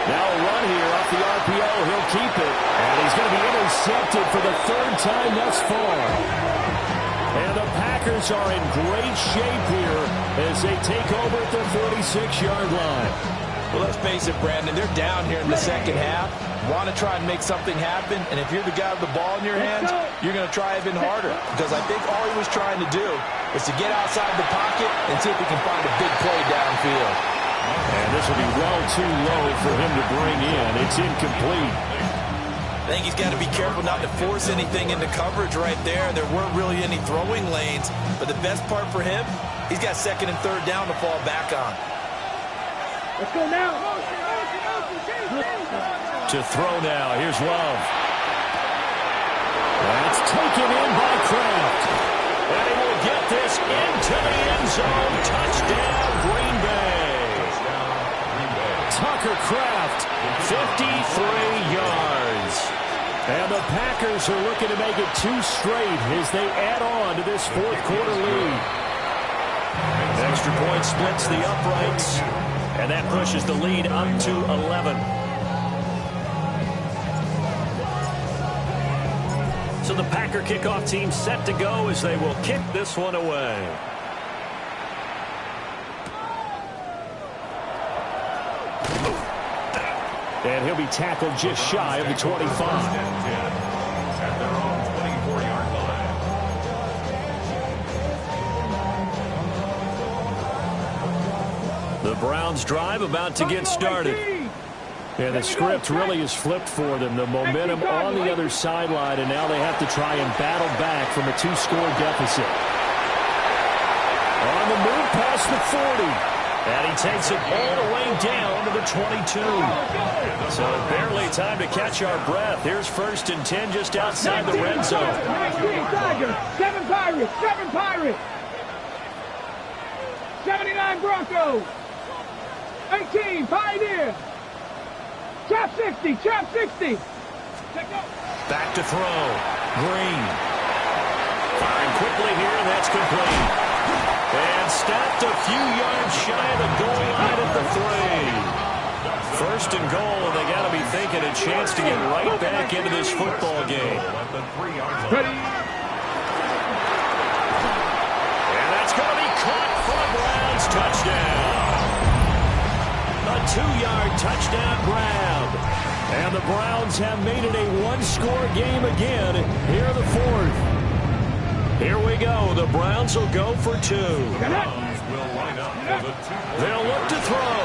Now a run here off the RPO. He'll keep it. And he's going to be intercepted for the 3rd time thus far. And the Packers are in great shape here as they take over at their 46-yard line. Well, let's face it, Brandon, they're down here in the second half. Want to try and make something happen, and if you're the guy with the ball in your hands, you're going to try even harder. Because I think all he was trying to do was to get outside the pocket and see if he can find a big play downfield. And this will be well too low for him to bring in. It's incomplete. I think he's got to be careful not to force anything into coverage right there. There weren't really any throwing lanes, but the best part for him, he's got 2nd and 3rd down to fall back on. Let's go now. To throw now. Here's Love. That's taken in by Kraft. And he will get this into the end zone. Touchdown, Green Bay. Tucker Kraft, 53 yards. And the Packers are looking to make it 2 straight as they add on to this fourth quarter lead. Extra point splits the uprights. And that pushes the lead up to 11. So the Packer kickoff team set to go as they will kick this one away. And he'll be tackled just shy of the 25. At their own 24-yard line. The Browns drive about to get started. And the script really is flipped for them. The momentum on the other sideline, and now they have to try and battle back from a 2-score deficit. On the move past the 40. And he takes it all the way down to the 22. So barely time to catch our breath. Here's 1st and 10 just outside the red zone. 19 Tigers, 7 Pirates, 7 Pirates. 79 Broncos. 18 Pioneer. Trap 60, trap 60. Back to throw. Green. Firing quickly here, and that's complete. And stopped a few yards shy of the goal line at the 3. First and goal, and they got to be thinking a chance to get right back into this football game. Ready. And that's going to be caught for a Browns touchdown. A 2-yard touchdown grab. And the Browns have made it a one-score game again here in the 4th. Here we go. The Browns will go for 2. They'll look to throw.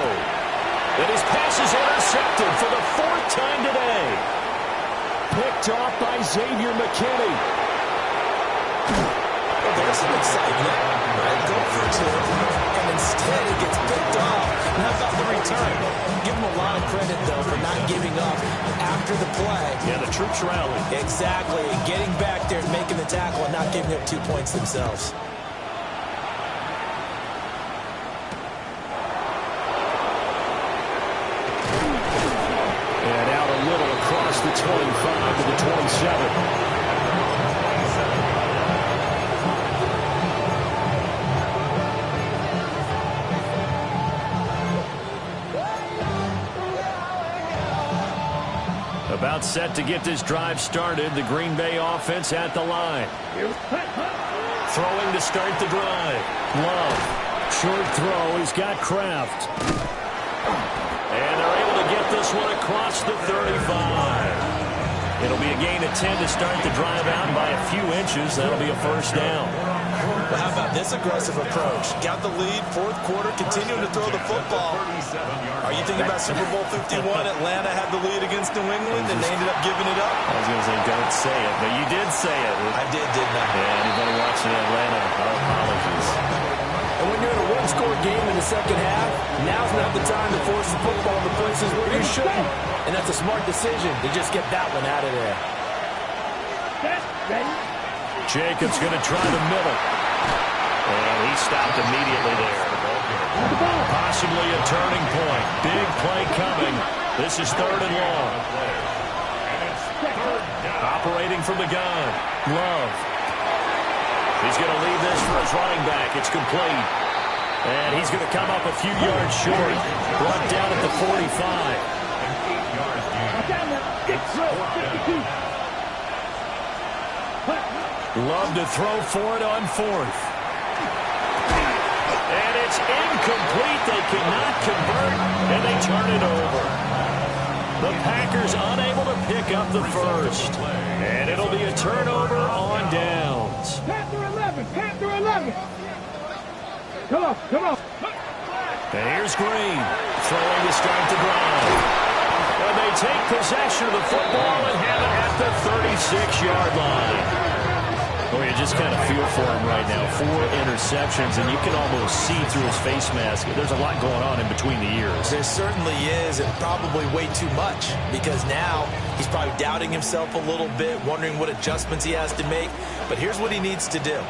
And his pass is intercepted for the 4th time today. Picked off by Xavier McKinney. Well, there's some excitement. Right, go for 2. And instead it gets picked off. And how about the return? Give him a lot of credit, though, for not giving up after the play. Yeah, the troops rallied. Exactly. Getting back there and making the tackle and not giving up 2 points themselves. And out a little across the 25 to the 27. About set to get this drive started. The Green Bay offense at the line. Throwing to start the drive. Love. Short throw. He's got Kraft. And they're able to get this one across the 35. It'll be a gain of 10 to start the drive out by a few inches. That'll be a first down. Well, how about this aggressive approach? Got the lead, 4th quarter, continuing to throw the football. Are you thinking about Super Bowl 51? Atlanta had the lead against New England, and they ended up giving it up? I was going to say, don't say it, but you did say it. I did, didn't I? Yeah, anybody watching Atlanta, our apologies. And when you're in a one-score game in the second half, now's not the time to force the football to places where you shouldn't. And that's a smart decision to just get that one out of there. Jacobs going to try the middle. And he stopped immediately there. Possibly a turning point. Big play coming. This is 3rd and long. Operating from the gun. Love. He's going to leave this for his running back. It's complete. And he's going to come up a few yards short. Brought down at the 45. Love to throw for it on 4th. And it's incomplete. They cannot convert, and they turn it over. The Packers unable to pick up the first. And it'll be a turnover on downs. Panther 11, Panther 11. Come on, come on. And here's Green, throwing to start the drive. And they take possession of the football and have it at the 36-yard line. Well, you just kind of feel for him right now. 4 interceptions, and you can almost see through his face mask. There's a lot going on in between the ears. There certainly is, and probably way too much, because now he's probably doubting himself a little bit, wondering what adjustments he has to make. But here's what he needs to do.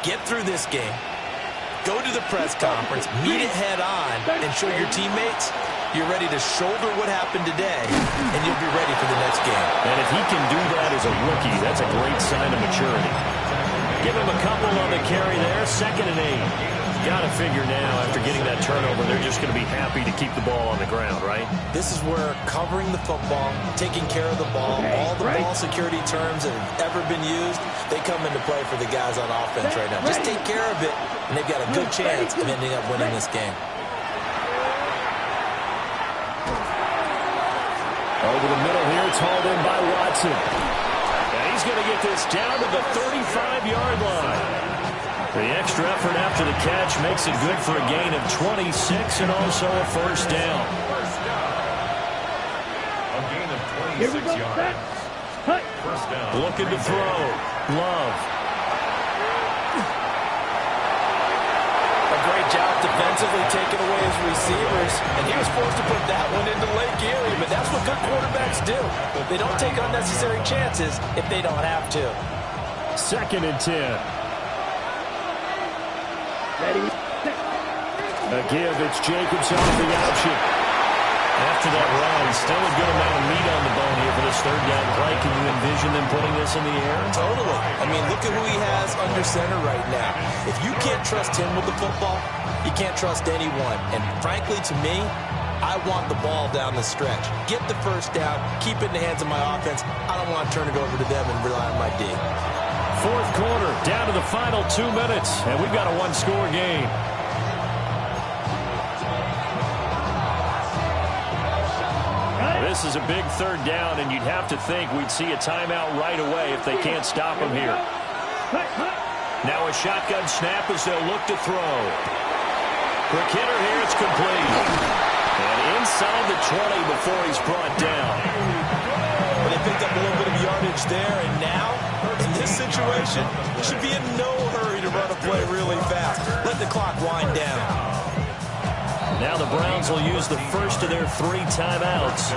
Get through this game. Go to the press conference, meet it head on, and show your teammates you're ready to shoulder what happened today, and you'll be ready for the next game. And if he can do that as a rookie, that's a great sign of maturity. Give him a couple on the carry there, 2nd and 8. Got to figure now, after getting that turnover, they're just going to be happy to keep the ball on the ground, right? This is where covering the football, taking care of the ball, all the ball security terms that have ever been used, they come into play for the guys on offense right now. Just take care of it, and they've got a good chance of ending up winning this game. Over the middle here, it's hauled in by Watson. And he's going to get this down to the 35-yard line. The extra effort after the catch makes it good for a gain of 26 and also a first down. A gain of 26 yards. First down. Looking to throw. Love. A great job defensively taking away his receivers, and he was forced to put that one into Lake Erie, but that's what good quarterbacks do. They don't take unnecessary chances if they don't have to. 2nd and 10. A give, it's Jacobs off the option. After that run, still a good amount of meat on the bone here for this third down play. Can you envision them putting this in the air? Totally. I mean, look at who he has under center right now. If you can't trust him with the football, you can't trust anyone. And frankly, to me, I want the ball down the stretch. Get the first down, keep it in the hands of my offense. I don't want to turn it over to them and rely on my D. Fourth quarter, down to the final 2 minutes, and we've got a one-score game. This is a big third down, and you'd have to think we'd see a timeout right away if they can't stop him here. Now a shotgun snap as they'll look to throw. Quick hitter here, it's complete. And inside the 20 before he's brought down. Well, they picked up a little bit of yardage there, and now, in this situation, you should be in no hurry to run a play really fast. Let the clock wind down. Now the Browns will use the first of their 3 timeouts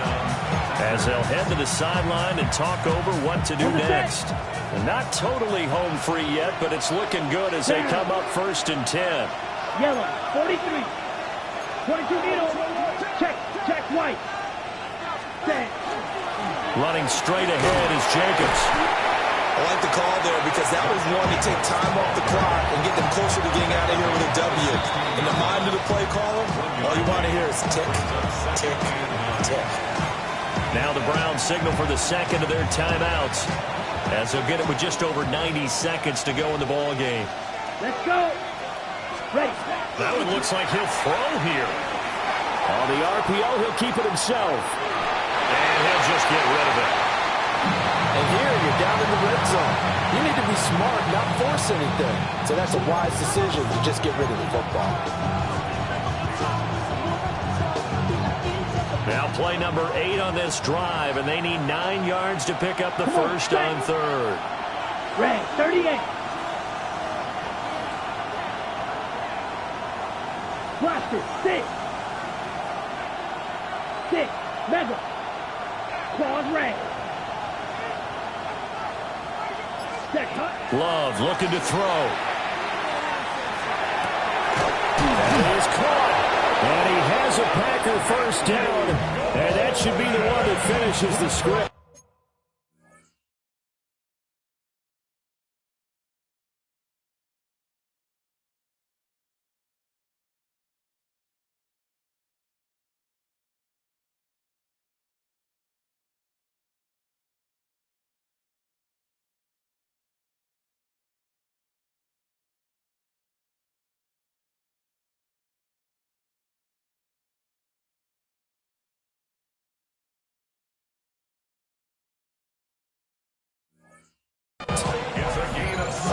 as they'll head to the sideline and talk over what to do next. And not totally home free yet, but it's looking good as they come up 1st and 10. Yellow, 43. 22 needle. Check white. Set. Running straight ahead is Jacobs. I like the call there because that was one to take time off the clock and get them closer to getting out of here with a W. In the mind of the play caller, all you want to hear is tick, tick, tick. Now the Browns signal for the second of their timeouts as they'll get it with just over 90 seconds to go in the ball game. Let's go. Ready. That one looks like he'll throw here. On the RPO, he'll keep it himself. And he'll just get rid of it. And here, you're down in the red zone. You need to be smart, not force anything. So that's a wise decision to just get rid of the football. Now play number 8 on this drive, and they need 9 yards to pick up the first on third. Red, 38. Blaster, 6. 6. Mega. Claws red. Love looking to throw. That is caught. And he has a Packer first down. And that should be the one that finishes the script.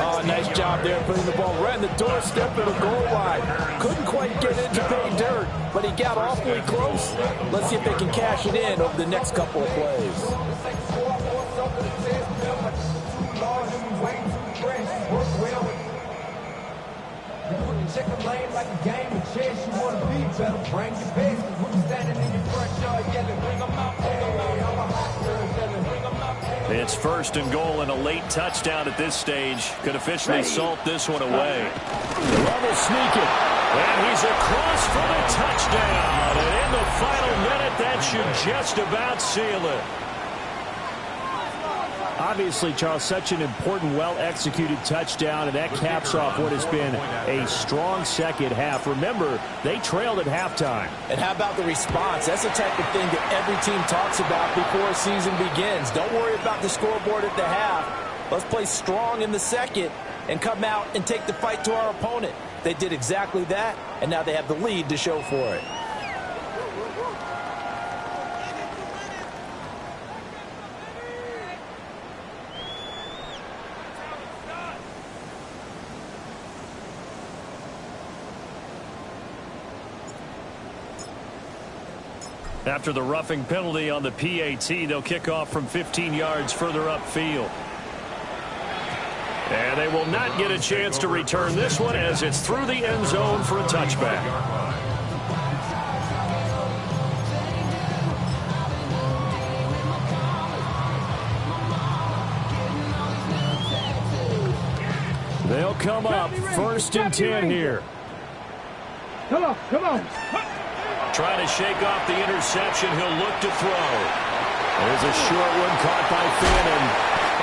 Oh, nice job there putting the ball right in the doorstep of the goal line. Couldn't quite get into pay dirt, but he got awfully close. Let's see if they can cash it in over the next couple of plays. Check the lane like a game of chess. You want to be better, bring your best. When you standing in your front yard yelling, bring them out, bring them out. I'm a hot girl yelling, bring them out. It's 1st and goal and a late touchdown at this stage. Could officially salt this one away. Love will sneak it. And he's across for the touchdown. And in the final minute, that should just about seal it. Obviously, Charles, such an important, well-executed touchdown, and that caps off what has been a strong second half. Remember, they trailed at halftime. And how about the response? That's the type of thing that every team talks about before a season begins. Don't worry about the scoreboard at the half. Let's play strong in the second and come out and take the fight to our opponent. They did exactly that, and now they have the lead to show for it. After the roughing penalty on the PAT, they'll kick off from 15 yards further upfield. And they will not get a chance to return this one as it's through the end zone for a touchback. They'll come up 1st and 10 here. Come on. trying to shake off the interception. He'll look to throw. There's a short one caught by Fannin.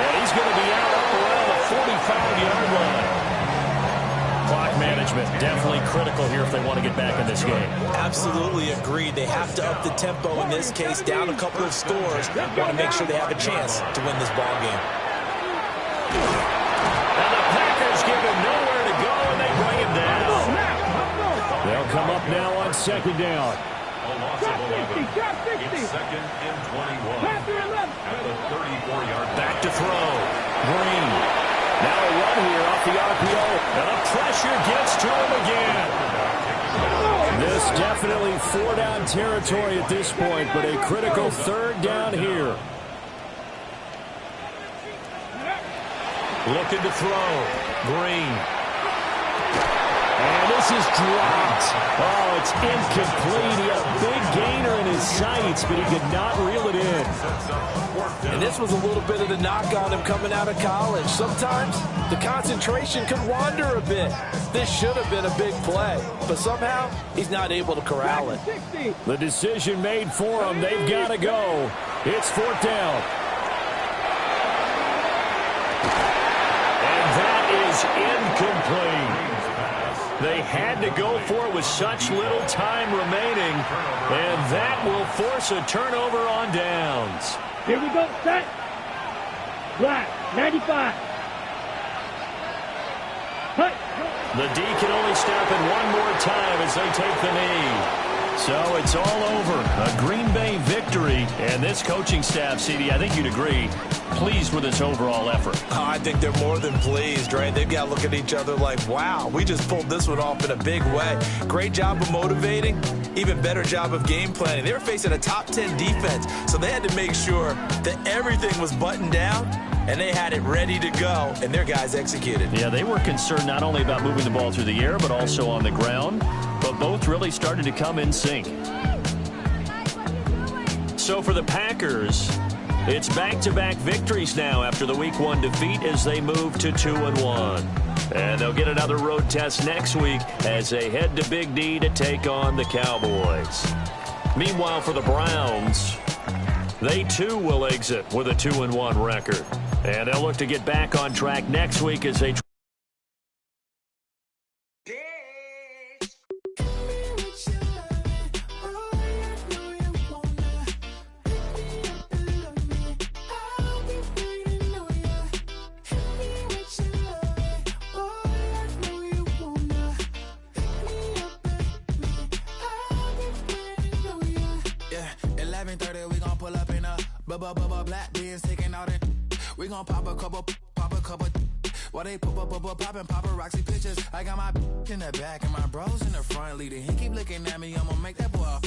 And he's going to be out around the 45-yard line. Clock management definitely critical here if they want to get back in this game. Absolutely agreed. They have to up the tempo in this case, down a couple of scores. Want to make sure they have a chance to win this ball game. And the Packers give him nowhere to go, and they bring him down. They'll come up now on second down. It's second and 21. At the 34-yard. Back to throw. Green. Now a run here off the RPO. And the pressure gets to him again. This definitely 4-down territory at this point, but a critical third down here. Looking to throw. Green. And this is dropped. Oh, it's incomplete. He had a big gainer in his sights, but he could not reel it in. And this was a little bit of the knock on him coming out of college. Sometimes the concentration could wander a bit. This should have been a big play, but somehow he's not able to corral it. The decision made for him. They've got to go. It's fourth down. And that is incomplete. They had to go for it with such little time remaining, and that will force a turnover on downs. Here we go, set. Black, 95. Hut. The D can only stop it one more time as they take the knee. So it's all over. A Green Bay victory. And this coaching staff, CD, I think you'd agree, pleased with this overall effort. Oh, I think they're more than pleased, right? They've got to look at each other like, wow, we just pulled this one off in a big way. Great job of motivating. Even better job of game planning. They were facing a top 10 defense, so they had to make sure that everything was buttoned down, and they had it ready to go, and their guys executed. Yeah, they were concerned not only about moving the ball through the air, but also on the ground, but both really started to come in sync. So for the Packers, it's back-to-back victories now after the Week 1 defeat as they move to 2-1. And they'll get another road test next week as they head to Big D to take on the Cowboys. Meanwhile, for the Browns, they too will exit with a 2-1 record. And they'll look to get back on track next week as they black beans taking out it. We gon' pop a couple. While they poppin' paparazzi pictures. I got my in the back and my bros in the front leading. He keep looking at me, I'ma make that boy.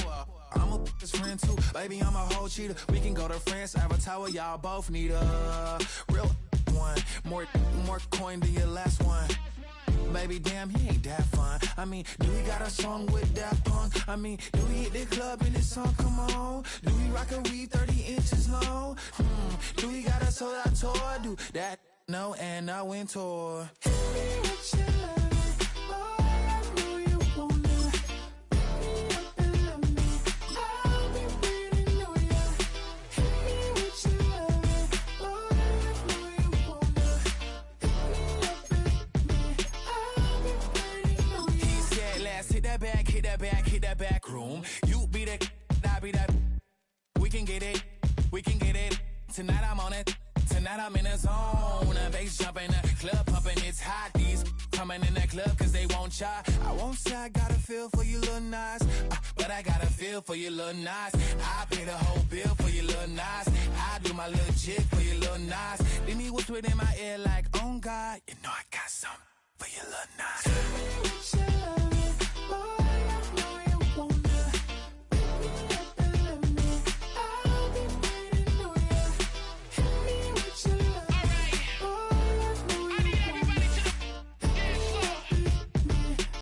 I'm a his friend too, baby. I'm a whole cheater. We can go to France, Avatar, y'all both need a real one. More coin than your last one. Baby, damn, he ain't that fun. I mean, do we got a song with Daft Punk? I mean, do we hit the club in this song? Come on. Do we rock a weed 30 inches long? Do we got a sold out tour? Do that? No, and I went tour. Hit that back room. You be the, I be that. We can get it. Tonight I'm on it. Tonight I'm in a zone. A bass jumping, a club pumping. It's hot. These coming in that club cause they won't try. I won't say I got a feel for you little nice, but I got a feel for you little nice. I pay the whole bill for you little nice. I do my little jig for you little nice. Then he whisper in my ear like, oh God, you know I got something for you little nice.